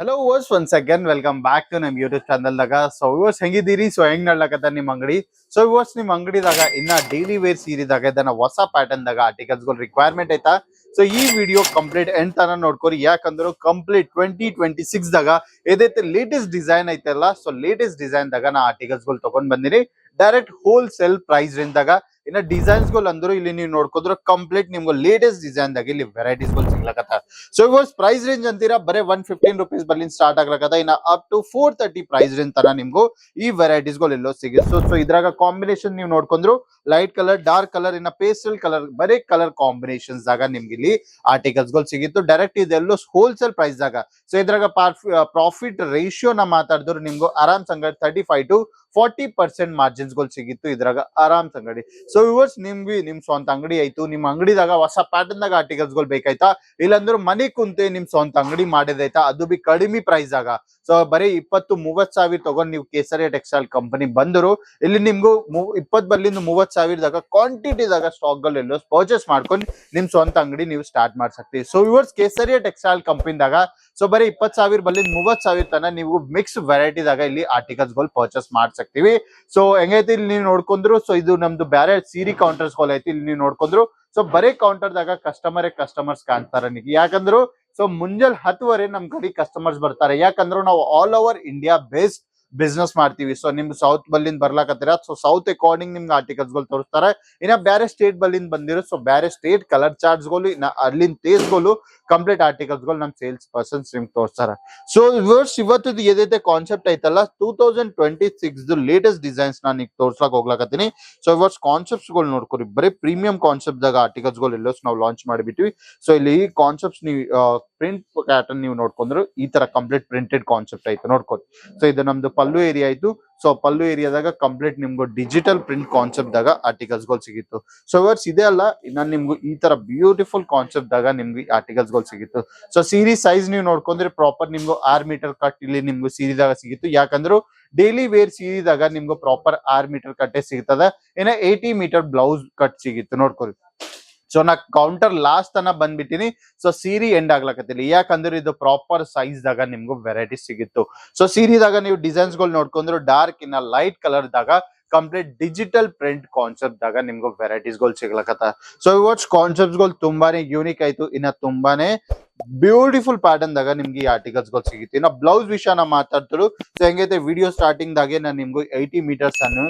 Hello viewers once again welcome back to ನಮ್ YouTube ಚಾನಲ್ದಾಗ. So viewers ಹೆಂಗಿದ್ದೀರಿ? So ಹೆಂಗ್ ನಡ್ಲಕತ್ತ ನಿಮ್ ಅಂಗಡಿ? ಸೊ ಇವರ್ಸ್ ನಿಮ್ ಅಂಗಡಿದಾಗ ಇನ್ನ ಡೈಲಿ ವೇರ್ ಸೀರಿದಾಗ ಇದನ್ನ ಹೊಸ ಪ್ಯಾಟರ್ನ್ ದಾಗ ಆರ್ಟಿಕಲ್ಸ್ ಗಳು ರಿಕ್ವೈರ್ಮೆಂಟ್ ಐತಾ. ಸೊ ಈ ವಿಡಿಯೋ ಕಂಪ್ಲೀಟ್ ಎಂಡ್ ತನ ನೋಡ್ಕೊರಿ, ಯಾಕಂದ್ರೆ ಕಂಪ್ಲೀಟ್ 2026 ದಾಗ ಏದೈತೆ ಲೇಟೆಸ್ಟ್ ಡಿಸೈನ್ ಐತಲ್ಲ, ಸೊ ಲೇಟೆಸ್ಟ್ ಡಿಸೈನ್ ದಾಗ ನಾ ಆರ್ಟಿಕಲ್ಸ್ ಗಳು ತಗೊಂಡ್ ಬಂದಿನಿ ಡೈರೆಕ್ಟ್ ಹೋಲ್ಸೇಲ್ ಪ್ರೈಸ್ ರೇಂಜ್ ದಾಗ. ಇನ್ನ ಡಿಸೈನ್ಸ್ ಗಳು ಅಂದ್ರು ಇಲ್ಲಿ ನೀವು ನೋಡ್ಕೊಂಡ್ರೆ ಕಂಪ್ಲೀಟ್ ನಿಮ್ಗೆ ಲೇಟೆಸ್ಟ್ ಡಿಸೈನ್ ದಾಗ ಇಲ್ಲಿ ವೆರೈಟೀಸ್ ಗಳು ಸಿಗ್ಲಕತ್ತ. ಸೊ ಇವರ್ಸ್ ಪ್ರೈಸ್ ರೇಂಜ್ ಅಂತೀರಾ ಬರೀ 115 ರುಪೀಸ್ ಬರ್ಲಿಂದ ಸ್ಟಾರ್ಟ್ ಆಗ್ಲಕತ್ತ. ಇನ್ನ ಅಪ್ ಟು 430 ಪ್ರೈಸ್ ರೇಂಜ್ ತರ ನಿಮ್ಗೂ ಈ ವೆರೈಟೀಸ್ ಗಳು ಎಲ್ಲೋ ಸಿಗುತ್ತೆ. ಸೊ ಇದ್ರಾಗ ಕಾಂಬಿನೇಷನ್ ನೀವು ನೋಡ್ಕೊಂಡ್ರು ಲೈಟ್ ಕಲರ್, ಡಾರ್ಕ್ ಕಲರ್, ಇನ್ನ ಪೇಸ್ಟಲ್ ಕಲರ್, ಬರೀ ಕಲರ್ ಕಾಂಬಿನೇಷನ್ಸ್ ದಾಗ ನಿಮ್ಗೆ ಇಲ್ಲಿ ಆರ್ಟಿಕಲ್ಸ್ ಗಳು ಸಿಗಿತ್ತು. ಡೈರೆಕ್ಟ್ ಇದೆಲ್ಲೋ ಹೋಲ್ಸೇಲ್ ಪ್ರೈಸ್ ದಾಗ. ಸೊ ಇದ್ರಾಗ ಪ್ರಾಫಿಟ್ ರೇಷಿಯೋ ನ ಮಾತಾಡಿದ್ರು ನಿಮ್ಗೂ ಆರಾಮ್ ಸಂಗಡಿ 35 to 40% ಮಾರ್ಜಿನ್ಸ್ ಗಳು ಸಿಗಿತ್ತು ಇದ್ರಾಗ ಆರಾಮ್ ಸಂಗಡಿ. ಸೊ ಇವರ್ಸ್ ನಿಮ್ಗೆ ನಿಮ್ ಸ್ವಂತ ಅಂಗಡಿ ಆಯ್ತು, ನಿಮ್ ಅಂಗಡಿದಾಗ ಹೊಸ ಪ್ಯಾಟರ್ನ್ ದಾಗ ಆರ್ಟಿಕಲ್ಸ್ ಗಳು ಬೇಕಾಯ್ತಾ, ಇಲ್ಲಾಂದ್ರೆ ಮನೆ ಕುಂತೆ ನಿಮ್ ಸ್ವಂತ ಅಂಗಡಿ ಮಾಡಿದೈತಾ, ಅದು ಬಿ ಕಡಿಮೆ ಪ್ರೈಸ್ ಆಗ. ಸೊ ಬರೀ 20-30 ಸಾವಿರ ತಗೊಂಡ್ ನೀವು ಕೇಸರಿಯ ಟೆಕ್ಸ್ಟೈಲ್ ಕಂಪನಿ ಬಂದರು ಇಲ್ಲಿ ನಿಮ್ಗೂ 20 ಬರ್ಲಿಂದ 30 ಸಾವಿರದಾಗ ಕ್ವಾಂಟಿಟಿದಾಗ ಸ್ಟಾಕ್ ಗಳು ಎಲ್ಲೋ ಪರ್ಚೇಸ್ ಮಾಡ್ಕೊಂಡು ನಿಮ್ ಸ್ವಂತ ಅಂಗಡಿ ನೀವು ಸ್ಟಾರ್ಟ್ ಮಾಡ್ಸಕ್ತಿವಿ. ಸೊ ಇವರ್ಸ್ ಕೇಸರಿಯ ಟೆಕ್ಸ್ಟೈಲ್ ಕಂಪನಿದಾಗ ಸೊ ಬರೀ 20 ಸಾವಿರ ಬರ್ಲಿಂದ 30 ಸಾವಿರ ತನ ನೀವು ಮಿಕ್ಸ್ ವೆರೈಟಿದಾಗ ಇಲ್ಲಿ ಆರ್ಟಿಕಲ್ಸ್ ಗಳು ಪರ್ಚೇಸ್ ಮಾಡ್ಸಕ್ತಿವಿ. ಸೊ ಹೆಂಗೈತಿ ಇಲ್ಲಿ ನೀವು ನೋಡ್ಕೊಂಡ್ರು, ಸೊ ಇದು ನಮ್ದು ಬೇರೆ ಸೀರಿ ಕೌಂಟರ್ಸ್ ಗಳು ಐತಿ ಇಲ್ಲಿ ನೀವು ನೋಡ್ಕೊಂಡ್ರು. ಸೊ ಬರೀ ಕೌಂಟರ್ ದಾಗ ಕಸ್ಟಮರ್ಸ್ ಕಾಣ್ತಾರ ನಿಮಗೆ, ಯಾಕಂದ್ರು ಸೊ ಮುಂಜಾನೆ 10 ನಮ್ ಕಡೆ ಕಸ್ಟಮರ್ಸ್ ಬರ್ತಾರೆ, ಯಾಕಂದ್ರೆ ನಾವು all over India based business ಮಾಡ್ತೀವಿ. ಸೊ ನಿಮ್ಗೆ ಸೌತ್ ಬಲ್ಲಿಂದ ಬರ್ಲಾಕತ್ತೀರ, ಸೊ ಸೌತ್ ಅಕಾರ್ಡಿಂಗ್ ನಿಮ್ಗೆ ಆರ್ಟಿಕಲ್ಸ್ ಗಳು ತೋರಿಸ್ತಾರೆ. ಇನ್ನ ಬೇರೆ ಸ್ಟೇಟ್ ಬಲ್ಲಿಂದ ಬಂದಿರೋ ಸೊ ಬೇರೆ ಸ್ಟೇಟ್ ಕಲರ್ ಚಾರ್ಟ್ಸ್ ಗಳು ಅಲ್ಲಿನ ಟೇಸ್ಟ್ ಗಳು ಕಂಪ್ಲೀಟ್ ಆರ್ಟಿಕಲ್ಸ್ ಗಳು ನಮ್ ಸೇಲ್ಸ್ ಪರ್ಸನ್ಸ್ ನಿಮ್ಗೆ ತೋರಿಸ್ತಾರೆ. ಸೊ ಇವತ್ತು ಏದೈತೆ ಕಾನ್ಸೆಪ್ಟ್ ಐತಲ್ಲ 2026 ಲೇಟೆಸ್ಟ್ ಡಿಸೈನ್ಸ್ ನಾನು ಈಗ ತೋರ್ಸಕ್ ಹೋಗ್ಲಾಕತ್ತೀನಿ. ಸೊ ಇವರ್ಸ್ ಕಾನ್ಸೆಪ್ಟ್ಸ್ ಗಳು ನೋಡ್ಕೊರಿ, ಬರೀ ಪ್ರೀಮಿಯಂ ಕಾನ್ಸೆಪ್ಟ್ ದಾಗ ಆರ್ಟಿಕಲ್ಸ್ ಗಳು ಎಲ್ಲೋ ನಾವು ಲಾಂಚ್ ಮಾಡಿಬಿಟ್ವಿ. ಸೊ ಇಲ್ಲಿ ಈ ಕಾನ್ಸೆಪ್ಟ್ಸ್ ನೀವು ಪ್ರಿಂಟ್ ಪ್ಯಾಟರ್ನ್ ನೀವು ನೋಡ್ಕೊಂಡ್ರು ಈ ತರ ಕಂಪ್ಲೀಟ್ ಪ್ರಿಂಟೆಡ್ ಕಾನ್ಸೆಪ್ಟ್ ಆಯ್ತು ನೋಡ್ಕೊರಿ. ಸೊ ಇದು ನಮ್ದು ಪಲ್ಲು ಏರಿಯಾ ಆಯ್ತು. ಸೊ ಪಲ್ಲು ಏರಿಯಾದಾಗ ಕಂಪ್ಲೀಟ್ ನಿಮ್ಗೂ ಡಿಜಿಟಲ್ ಪ್ರಿಂಟ್ ಕಾನ್ಸೆಪ್ಟ್ ದಾಗ ಆರ್ಟಿಕಲ್ಸ್ ಗಳು ಸಿಗಿತ್ತು. ಸೊ ಇವರ್ಸ್ ಇದೆ ಅಲ್ಲ, ಇನ್ನ ನಿಮ್ಗೂ ಈ ತರ ಬ್ಯೂಟಿಫುಲ್ ಕಾನ್ಸೆಪ್ಟ್ ದಾಗ ನಿಮ್ಗೆ ಆರ್ಟಿಕಲ್ಸ್ ಗಳು ಸಿಗಿತ್ತು. ಸೊ ಸೀರಿ ಸೈಜ್ ನೀವು ನೋಡ್ಕೊಂಡ್ರೆ ಪ್ರಾಪರ್ ನಿಮ್ಗೂ 6 ಮೀಟರ್ ಕಟ್ ಇಲ್ಲಿ ನಿಮ್ಗೂ ಸೀರಿದಾಗ ಸಿಗಿತ್ತು, ಯಾಕಂದ್ರೆ ಡೈಲಿ ವೇರ್ ಸೀರಿದಾಗ ನಿಮ್ಗೂ ಪ್ರಾಪರ್ 6 ಮೀಟರ್ ಕಟ್ಟೆ ಸಿಗ್ತದ. ಇನ್ನ 80 ಮೀಟರ್ ಬ್ಲೌಸ್ ಕಟ್ ಸಿಗಿತ್ತು ನೋಡ್ಕೊರಿ. ಸೊ ನಾ ಕೌಂಟರ್ ಲಾಸ್ಟ್ ತನ ಬಂದ್ಬಿಟ್ಟಿನಿ. ಸೊ ಸೀರಿ ಎಂಡ್ ಆಗ್ಲಕತ್ತಿಲ್ಲ, ಯಾಕಂದ್ರೆ ಇದು ಪ್ರಾಪರ್ ಸೈಜ್ ದಾಗ ನಿಮ್ಗೂ ವೆರೈಟಿ ಸಿಗಿತ್ತು. ಸೊ ಸೀರಿದಾಗ ನೀವು ಡಿಸೈನ್ಸ್ ಗಳು ನೋಡ್ಕೊಂಡ್ರು ಡಾರ್ಕ್ ಇನ್ನ ಲೈಟ್ ಕಲರ್ ದಾಗ ಕಂಪ್ಲೀಟ್ ಡಿಜಿಟಲ್ ಪ್ರಿಂಟ್ ಕಾನ್ಸೆಪ್ಟ್ ದಾಗ ನಿಮ್ಗೂ ವೆರೈಟೀಸ್ ಗಳು ಸಿಗ್ಲಕತ್ತ. ಸೊ ಇವತ್ತು ಕಾನ್ಸೆಪ್ಟ್ ಗಳು ತುಂಬಾನೇ ಯೂನಿಕ್ ಆಯ್ತು, ಇನ್ನ ತುಂಬಾನೇ ಬ್ಯೂಟಿಫುಲ್ ಪ್ಯಾಟರ್ನ್ ದಾಗ ನಿಮ್ಗೆ ಈ ಆರ್ಟಿಕಲ್ಸ್ ಗಳು ಸಿಗುತ್ತೆ. ಇನ್ನ ಬ್ಲೌಸ್ ವಿಷಯನ ಮಾತಾಡ್ತಿರು. ಸೊ ಹೆಂಗೈತೆ ವಿಡಿಯೋ ಸ್ಟಾರ್ಟಿಂಗ್ ದಾಗೆ ನಾನು ನಿಮ್ಗೂ 80 ಮೀಟರ್ಸ್ ಅನ್ನು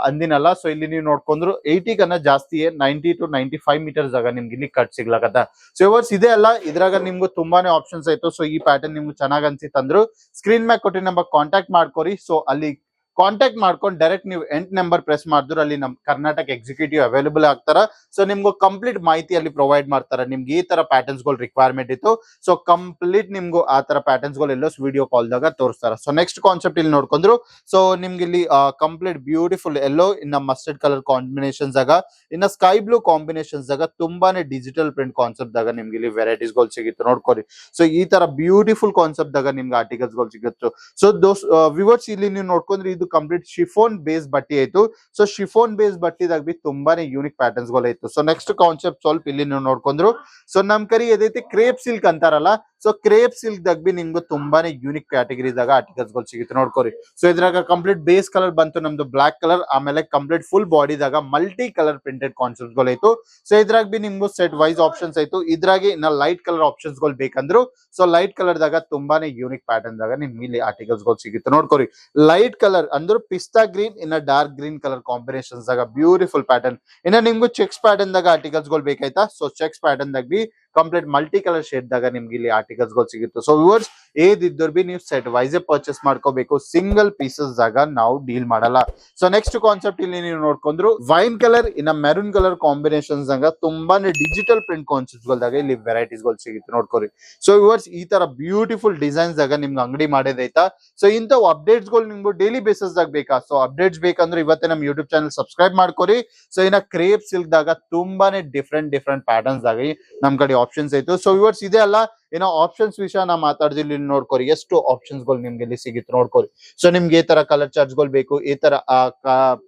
ಅಂದಿನಲ್ಲ. ಸೊ ಇಲ್ಲಿ ನೀವು ನೋಡ್ಕೊಂಡ್ರು 80 ಕನ್ನ ಜಾಸ್ತಿ 90 to 95 ಮೀಟರ್ಸ್ ಆಗ ನಿಮ್ಗೆ ಇಲ್ಲಿ ಕಟ್ ಸಿಗ್ಲಕತ್ತ. ಸೊ ಇವರ್ಸ್ ಇದೆ ಅಲ್ಲ, ಇದ್ರಾಗ ನಿಮ್ಗೂ ತುಂಬಾನೇ ಆಪ್ಷನ್ಸ್ ಆಯ್ತು. ಸೊ ಈ ಪ್ಯಾಟರ್ನ್ ನಿಮ್ಗೆ ಚೆನ್ನಾಗ್ ಅನ್ಸಿತ್ತಂದ್ರು ಸ್ಕ್ರೀನ್ ಮ್ಯಾಗ್ ಕೊಟ್ಟಿ ನಂಬರ್ ಕಾಂಟ್ಯಾಕ್ಟ್ ಮಾಡ್ಕೊರಿ. ಸೊ ಅಲ್ಲಿ ಕಾಂಟ್ಯಾಕ್ಟ್ ಮಾಡ್ಕೊಂಡು ಡೈರೆಕ್ಟ್ ನೀವು 8 ನಂಬರ್ ಪ್ರೆಸ್ ಮಾಡಿದ್ರು ಅಲ್ಲಿ ನಮ್ ಕರ್ನಾಟಕ ಎಕ್ಸಿಕ್ಯೂಟಿವ್ ಅವೈಲೇಬಲ್ ಆಗ್ತಾರ. ಸೊ ನಿಮ್ಗೂ ಕಂಪ್ಲೀಟ್ ಮಾಹಿತಿ ಅಲ್ಲಿ ಪ್ರೊವೈಡ್ ಮಾಡ್ತಾರೆ. ನಿಮ್ಗೆ ಈ ತರ ಪ್ಯಾಟರ್ನ್ಸ್ ಗಳು ರಿಕ್ವೈರ್ಮೆಂಟ್ ಇತ್ತು, ಸೊ ಕಂಪ್ಲೀಟ್ ನಿಮ್ಗೂ ಆ ತರ ಪ್ಯಾಟರ್ನ್ಸ್ ಗಳು ಎಲ್ಲೋ ವಿಡಿಯೋ ಕಾಲ್ ದಾಗ ತೋರಿಸ್ತಾರ. ಸೊ ನೆಕ್ಸ್ಟ್ ಕಾನ್ಸೆಪ್ಟ್ ಇಲ್ಲಿ ನೋಡ್ಕೊಂಡ್ರು, ಸೊ ನಿಮ್ಗೆ ಇಲ್ಲಿ ಕಂಪ್ಲೀಟ್ ಬ್ಯೂಟಿಫುಲ್ ಎಲ್ಲೋ ಇನ್ನ ಮಸ್ಟರ್ಡ್ ಕಲರ್ ಕಾಂಬಿನೇಷನ್ಸ್ ಆಗ ಇನ್ನ ಸ್ಕೈ ಬ್ಲೂ ಕಾಂಬಿನೇಷನ್ಸ್ ಆಗ ತುಂಬಾನೇ ಡಿಜಿಟಲ್ ಪ್ರಿಂಟ್ ಕಾನ್ಸೆಪ್ಟ್ ದಾಗ ನಿಮ್ಗೆ ಇಲ್ಲಿ ವೆರೈಟೀಸ್ ಗಳು ಸಿಗುತ್ತೆ ನೋಡ್ಕೊರಿ. ಸೊ ಈ ತರ ಬ್ಯೂಟಿಫುಲ್ ಕಾನ್ಸೆಪ್ಟ್ ದಾಗ ನಿಮ್ಗೆ ಆರ್ಟಿಕಲ್ಸ್ ಗಳು ಸಿಗುತ್ತೆ. ಸೊ ದೋಸ್ ವಿವರ್ಸ್ ಇಲ್ಲಿ ನೀವು ನೋಡ್ಕೊಂಡ್ರೆ ಇದು ಕಂಪ್ಲೀಟ್ ಶಿಫೋನ್ ಬೇಸ್ ಬಟ್ಟಿ ಆಯ್ತು. ಸೊ ಶಿಫೋನ್ ಬೇಸ್ ಬಟ್ಟಿದಾಗ ಬಿ ತುಂಬಾನೇ ಯೂನಿಕ್ ಪ್ಯಾಟರ್ನ್ಸ್ ಗಳು ಇತ್ತು. ಸೊ ನೆಕ್ಸ್ಟ್ ಕಾನ್ಸೆಪ್ಟ್ ಸ್ವಲ್ಪ ಇಲ್ಲಿ ನೀವು ನೋಡ್ಕೊಂಡ್ರು, ಸೊ ನಮ್ ಕರಿ ಎದೈತಿ ಕ್ರೇಪ್ ಸಿಲ್ಕ್ ಅಂತಾರಲ್ಲ, ಸೊ ಕ್ರೇಪ್ ಸಿಲ್ಕ್ ದಾಗ ಬಿ ನಿಮ್ಗೂ ತುಂಬಾನೇ ಯೂನಿಕ್ ಕ್ಯಾಟಗರಿದಾಗ ಆರ್ಟಿಕಲ್ಸ್ ಗಳು ಸಿಗುತ್ತೆ ನೋಡ್ಕೊರಿ. ಸೊ ಇದ್ರಾಗ ಕಂಪ್ಲೀಟ್ ಬೇಸ್ ಕಲರ್ ಬಂತು ನಮ್ದು ಬ್ಲಾಕ್ ಕಲರ್, ಆಮೇಲೆ ಕಂಪ್ಲೀಟ್ ಫುಲ್ ಬಾಡಿದಾಗ ಮಲ್ಟಿ ಕಲರ್ ಪ್ರಿಂಟೆಡ್ ಕಾನ್ಸೆಪ್ಟ್ ಗಳು ಆಯ್ತು. ಸೊ ಇದ್ರಾಗ ಬಿ ನಿಮ್ಗೂ ಸೆಟ್ ವೈಸ್ ಆಪ್ಷನ್ಸ್ ಆಯ್ತು. ಇದ್ರಾಗೆ ಇನ್ನ ಲೈಟ್ ಕಲರ್ ಆಪ್ಷನ್ಸ್ ಗಳು ಬೇಕಂದ್ರು ಸೊ ಲೈಟ್ ಕಲರ್ ದಾಗ ತುಂಬಾನೇ ಯೂನಿಕ್ ಪ್ಯಾಟರ್ನ್ ದಾಗ ನಿಮ್ಗೆ ಇಲ್ಲಿ ಆರ್ಟಿಕಲ್ಸ್ ಗಳು ಸಿಗುತ್ತೆ ನೋಡ್ಕೊರಿ. ಲೈಟ್ ಕಲರ್ ಅಂದ್ರೆ ಪಿಸ್ತಾ ಗ್ರೀನ್ ಇನ್ನ ಡಾರ್ಕ್ ಗ್ರೀನ್ ಕಲರ್ ಕಾಂಬಿನೇಷನ್ಸ್ ದಾಗ ಬ್ಯೂಟಿಫುಲ್ ಪ್ಯಾಟರ್ನ್. ಇನ್ನ ನಿಮ್ಗೂ ಚೆಕ್ಸ್ ಪ್ಯಾಟರ್ನ್ ದಾಗ ಆರ್ಟಿಕಲ್ಸ್ ಗಳು ಬೇಕಾಯ್ತಾ, ಸೊ ಚೆಕ್ಸ್ ಪ್ಯಾಟರ್ನ್ ದಾಗ B complete multi colour shade ದಾಗ ನಿಮ್ಗೆ ಇಲ್ಲಿ ಆರ್ಟಿಕಲ್ಸ್ ಗಳು ಸಿಗುತ್ತೆ. ಸೊ ವ್ಯೂವರ್ಸ್ ಏದಿದ್ದೋರ್ ಬಿ ನೀವು ಸೆಟ್ ವೈಸ್ ಪರ್ಚೇಸ್ ಮಾಡ್ಕೋಬೇಕು, ಸಿಂಗಲ್ ಪೀಸಸ್ ದಾಗ ನಾವು ಡೀಲ್ ಮಾಡಲ್ಲ. ಸೊ ನೆಕ್ಸ್ಟ್ ಕಾನ್ಸೆಪ್ಟ್ ಇಲ್ಲಿ ನೀವು ನೋಡ್ಕೊಂಡ್ರು ವೈನ್ ಕಲರ್ ಇನ್ನ ಮೆರೂನ್ ಕಲರ್ ಕಾಂಬಿನೇಷನ್ಸ್ ದಾಗ ತುಂಬಾನೇ ಡಿಜಿಟಲ್ ಪ್ರಿಂಟ್ ಕಾನ್ಸೆಪ್ಟ್ ಗಳದಾಗ ಇಲ್ಲಿ ವೆರೈಟೀಸ್ ಗಳು ಸಿಗುತ್ತೆ ನೋಡ್ಕೊರಿ. ಸೊ ವ್ಯೂವರ್ಸ್ ಈ ತರ ಬ್ಯೂಟಿಫುಲ್ ಡಿಸೈನ್ಸ್ ದಾಗ ನಿಮ್ಗೆ ಅಂಗಡಿ ಮಾಡೋದೈತಾ. ಸೊ ಇಂಥವು ಅಪ್ಡೇಟ್ಸ್ ಗಳು ನಿಮ್ಗೆ ಡೈಲಿ ಬೇಸಿಸ್ ದಾಗ ಬೇಕಾ, ಸೊ ಅಪ್ಡೇಟ್ಸ್ ಬೇಕಂದ್ರೆ ಇವತ್ತೇ ನಮ್ ಯೂಟ್ಯೂಬ್ ಚಾನಲ್ ಸಬ್ಸ್ಕ್ರೈಬ್ ಮಾಡ್ಕೊರಿ. ಸೊ ಇನ್ನ ಕ್ರೇಪ್ ಸಿಲ್ಕ್ ದಾಗ ತುಂಬಾನೇ ಡಿಫ್ರೆಂಟ್ ಪ್ಯಾಟರ್ನ್ಸ್ ದಾಗ ನಮ್ ಕಡೆ ಆಪ್ಷನ್ಸ್ ಐತು. ಸೊ ವಿವರ್ಸ್ ಇದೆ ಅಲ್ಲ ಏನೋ ಆಪ್ಷನ್ಸ್ ವಿಷಯ ನಾ ಮಾತಾಡ್ದಿಲ್ಲ, ಇಲ್ಲಿ ನೋಡ್ಕೊರಿ ಎಷ್ಟು ಆಪ್ಷನ್ಸ್ ಗಳು ನಿಮ್ಗೆ ಇಲ್ಲಿ ಸಿಗುತ್ತೆ ನೋಡ್ಕೊರಿ. ಸೊ ನಿಮ್ಗೆ ಈ ತರ ಕಲರ್ ಚಾರ್ಟ್ಸ್ ಗಳು ಬೇಕು, ಈ ತರ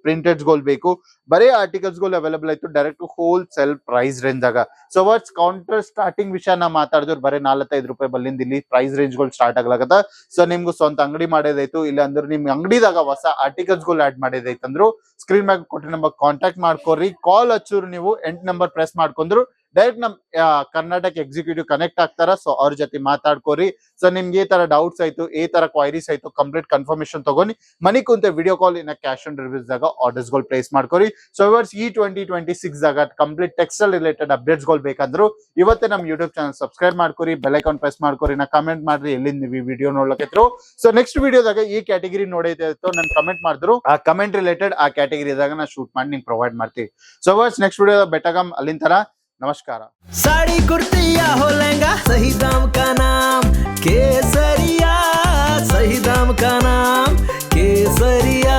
ಪ್ರಿಂಟೆಡ್ಸ್ ಗಳು ಬೇಕು, ಬರೀ ಆರ್ಟಿಕಲ್ಸ್ ಗಳು ಅವೈಲೇಬಲ್ ಆಯ್ತು direct wholesale price range ಆಗ. ಸೊ ವರ್ಡ್ಸ್ ಕೌಂಟರ್ ಸ್ಟಾರ್ಟಿಂಗ್ ವಿಷಯ ನಾ ಮಾತಾಡಿದ್ರು ಬರೀ 4-5 ರೂಪಾಯಿ ಬಲ್ಲಿಂದ ಇಲ್ಲಿ ಪ್ರೈಸ್ ರೇಂಜ್ ಗಳು ಸ್ಟಾರ್ಟ್ ಆಗ್ಲಾಗತ್ತ. ಸೊ ನಿಮ್ಗೂ ಸ್ವಂತ ಅಂಗಡಿ ಮಾಡೋದೈತು, ಇಲ್ಲ ಅಂದ್ರೆ ನಿಮ್ ಅಂಗಡಿದಾಗ ಹೊಸ ಆರ್ಟಿಕಲ್ಸ್ ಗಳು ಆಡ್ ಮಾಡೋದೈತೆ ಅಂದ್ರು ಸ್ಕ್ರೀನ್ ಮ್ಯಾಗ ಕೊಟ್ಟಿರೋ ನಂಬರ್ ಕಾಂಟ್ಯಾಕ್ಟ್ ಮಾಡ್ಕೊರಿ. ಕಾಲ್ ಹಚ್ಚೂರು ನೀವು 8 ನಂಬರ್ ಪ್ರೆಸ್ ಮಾಡ್ಕೊಂಡ್ರು ಡೈರೆಕ್ಟ್ ನಮ್ ಕರ್ನಾಟಕ ಎಕ್ಸಿಕ್ಯೂಟಿವ್ ಕನೆಕ್ಟ್ ಆಗ್ತಾರ. ಸೊ ಅವ್ರ ಜೊತೆ ಮಾತಾಡ್ಕೋರಿ. ಸೊ ನಿಮ್ಗೆ ಈ ತರ ಡೌಟ್ಸ್ ಆಯ್ತು, ಈ ತರ ಕ್ವೈರೀಸ್ ಆಯ್ತು, ಕಂಪ್ಲೀಟ್ ಕನ್ಫರ್ಮೇಶನ್ ತಗೊಂಡು ಮನಿ ಕುಂತ ವಿಡಿಯೋ ಕಾಲ್ ಇನ್ನ ಕ್ಯಾಶ್ ಆನ್ ರಿವ್ಯೂಸ್ ದಾಗ ಆರ್ಡರ್ಸ್ ಗಳು ಪ್ಲೇಸ್ ಮಾಡ್ಕೋರಿ. ಸೊ ಇವರ್ಸ್ ಈ 2026 ದಾಗ ಕಂಪ್ಲೀಟ್ ಟೆಕ್ಸ್ಟೈಲ್ ರಿಲೇಟೆಡ್ ಅಪ್ಡೇಟ್ಸ್ ಗಳು ಬೇಕಂದ್ರು ಇವತ್ತೇ ನಮ್ ಯೂಟ್ಯೂಬ್ ಚಾನಲ್ ಸಬ್ಸ್ಕ್ರೈಬ್ ಮಾಡ್ಕೋರಿ, ಬೆಲ್ ಐಕಾನ್ ಪ್ರೆಸ್ ಮಾಡ್ಕೋರಿ, ನಾ ಕಮೆಂಟ್ ಮಾಡ್ರಿ ಎಲ್ಲಿಂದ ನೀವು ಈ ವಿಡಿಯೋ ನೋಡ್ಲಕ್ಕಿದ್ರು. ಸೊ ನೆಕ್ಸ್ಟ್ ವಿಡಿಯೋದಾಗ ಈ ಕ್ಯಾಟಗರಿ ನೋಡೈತೆ ನನ್ ಕಮೆಂಟ್ ಮಾಡಿದ್ರು, ಆ ಕಮೆಂಟ್ ರಿಲೇಟೆಡ್ ಆ ಕ್ಯಾಟಗರಿದಾಗ ನಾ ಶೂಟ್ ಮಾಡಿ ನಿಮ್ಗೆ ಪ್ರೊವೈಡ್ ಮಾಡ್ತೀವಿ. ಸೊ ಇವರ್ಸ್ ನೆಕ್ಸ್ಟ್ ವಿಡಿಯೋ ಬೆಟಗಮ್ ಅಲ್ಲಿಂದ ತರ नमस्कार. साड़ी कुर्ती या हो लहंगा, सही दाम का नाम केसरिया, सही दाम का नाम केसरिया.